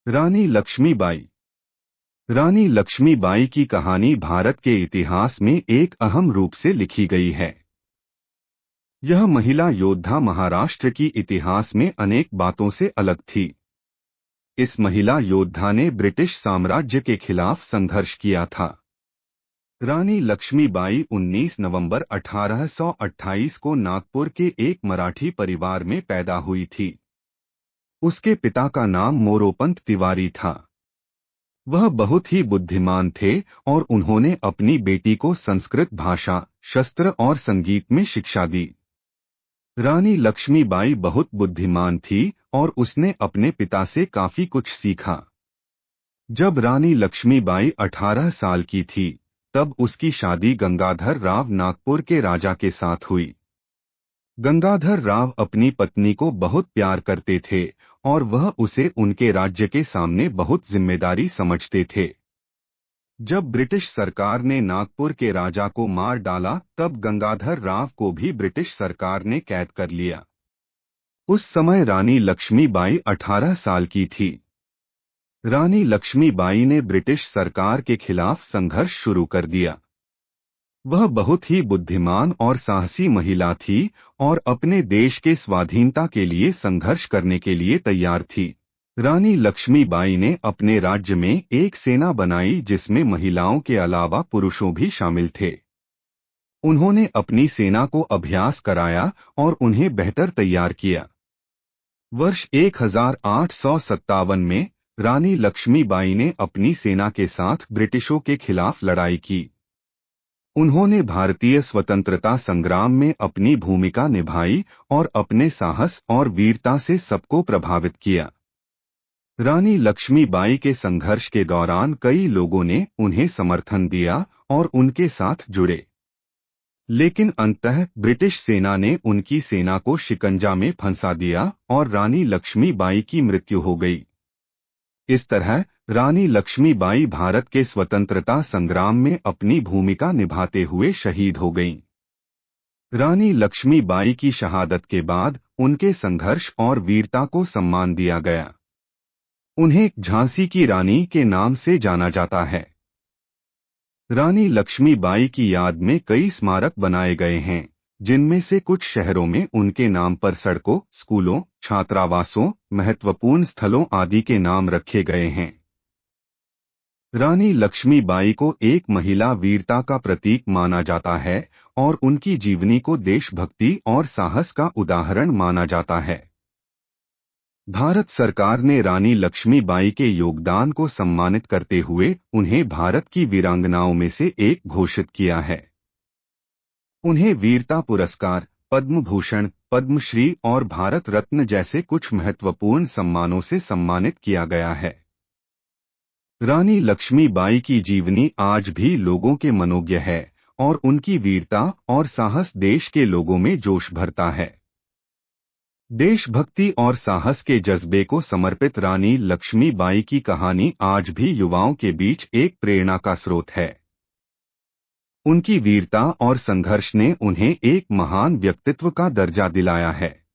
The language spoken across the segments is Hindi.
रानी लक्ष्मीबाई। रानी लक्ष्मीबाई की कहानी भारत के इतिहास में एक अहम रूप से लिखी गई है। यह महिला योद्धा महाराष्ट्र की इतिहास में अनेक बातों से अलग थी। इस महिला योद्धा ने ब्रिटिश साम्राज्य के खिलाफ संघर्ष किया था। रानी लक्ष्मीबाई 19 नवंबर 1828 को नागपुर के एक मराठी परिवार में पैदा हुई थी। उसके पिता का नाम मोरोपंत तिवारी था। वह बहुत ही बुद्धिमान थे और उन्होंने अपनी बेटी को संस्कृत भाषा, शस्त्र और संगीत में शिक्षा दी। रानी लक्ष्मीबाई बहुत बुद्धिमान थी और उसने अपने पिता से काफी कुछ सीखा। जब रानी लक्ष्मीबाई 18 साल की थी, तब उसकी शादी गंगाधर राव नागपुर के राजा के साथ हुई। गंगाधर राव अपनी पत्नी को बहुत प्यार करते थे और वह उसे उनके राज्य के सामने बहुत जिम्मेदारी समझते थे। जब ब्रिटिश सरकार ने नागपुर के राजा को मार डाला, तब गंगाधर राव को भी ब्रिटिश सरकार ने कैद कर लिया। उस समय रानी लक्ष्मीबाई 18 साल की थी। रानी लक्ष्मीबाई ने ब्रिटिश सरकार के खिलाफ संघर्ष शुरू कर दिया। वह बहुत ही बुद्धिमान और साहसी महिला थी और अपने देश के स्वाधीनता के लिए संघर्ष करने के लिए तैयार थी। रानी लक्ष्मीबाई ने अपने राज्य में एक सेना बनाई जिसमें महिलाओं के अलावा पुरुषों भी शामिल थे। उन्होंने अपनी सेना को अभ्यास कराया और उन्हें बेहतर तैयार किया। वर्ष 1857 में रानी लक्ष्मीबाई ने अपनी सेना के साथ ब्रिटिशों के खिलाफ लड़ाई की। उन्होंने भारतीय स्वतंत्रता संग्राम में अपनी भूमिका निभाई और अपने साहस और वीरता से सबको प्रभावित किया। रानी लक्ष्मीबाई के संघर्ष के दौरान कई लोगों ने उन्हें समर्थन दिया और उनके साथ जुड़े, लेकिन अंततः ब्रिटिश सेना ने उनकी सेना को शिकंजा में फंसा दिया और रानी लक्ष्मीबाई की मृत्यु हो गई। इस तरह रानी लक्ष्मीबाई भारत के स्वतंत्रता संग्राम में अपनी भूमिका निभाते हुए शहीद हो गईं। रानी लक्ष्मीबाई की शहादत के बाद उनके संघर्ष और वीरता को सम्मान दिया गया। उन्हें झांसी की रानी के नाम से जाना जाता है। रानी लक्ष्मीबाई की याद में कई स्मारक बनाए गए हैं, जिनमें से कुछ शहरों में उनके नाम पर सड़कों, स्कूलों, छात्रावासों, महत्वपूर्ण स्थलों आदि के नाम रखे गए हैं। रानी लक्ष्मीबाई को एक महिला वीरता का प्रतीक माना जाता है और उनकी जीवनी को देशभक्ति और साहस का उदाहरण माना जाता है। भारत सरकार ने रानी लक्ष्मीबाई के योगदान को सम्मानित करते हुए उन्हें भारत की वीरांगनाओं में से एक घोषित किया है। उन्हें वीरता पुरस्कार, पद्म भूषण, पद्मश्री और भारत रत्न जैसे कुछ महत्वपूर्ण सम्मानों से सम्मानित किया गया है। रानी लक्ष्मीबाई की जीवनी आज भी लोगों के मनोज्ञ है और उनकी वीरता और साहस देश के लोगों में जोश भरता है। देशभक्ति और साहस के जज्बे को समर्पित रानी लक्ष्मीबाई की कहानी आज भी युवाओं के बीच एक प्रेरणा का स्रोत है। उनकी वीरता और संघर्ष ने उन्हें एक महान व्यक्तित्व का दर्जा दिलाया है।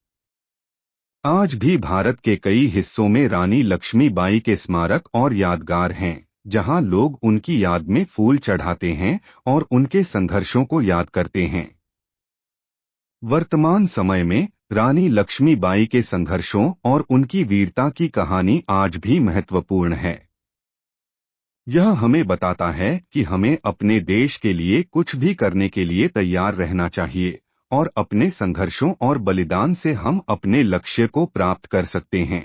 आज भी भारत के कई हिस्सों में रानी लक्ष्मीबाई के स्मारक और यादगार हैं, जहां लोग उनकी याद में फूल चढ़ाते हैं और उनके संघर्षों को याद करते हैं। वर्तमान समय में रानी लक्ष्मीबाई के संघर्षों और उनकी वीरता की कहानी आज भी महत्वपूर्ण है। यह हमें बताता है कि हमें अपने देश के लिए कुछ भी करने के लिए तैयार रहना चाहिए और अपने संघर्षों और बलिदान से हम अपने लक्ष्य को प्राप्त कर सकते हैं।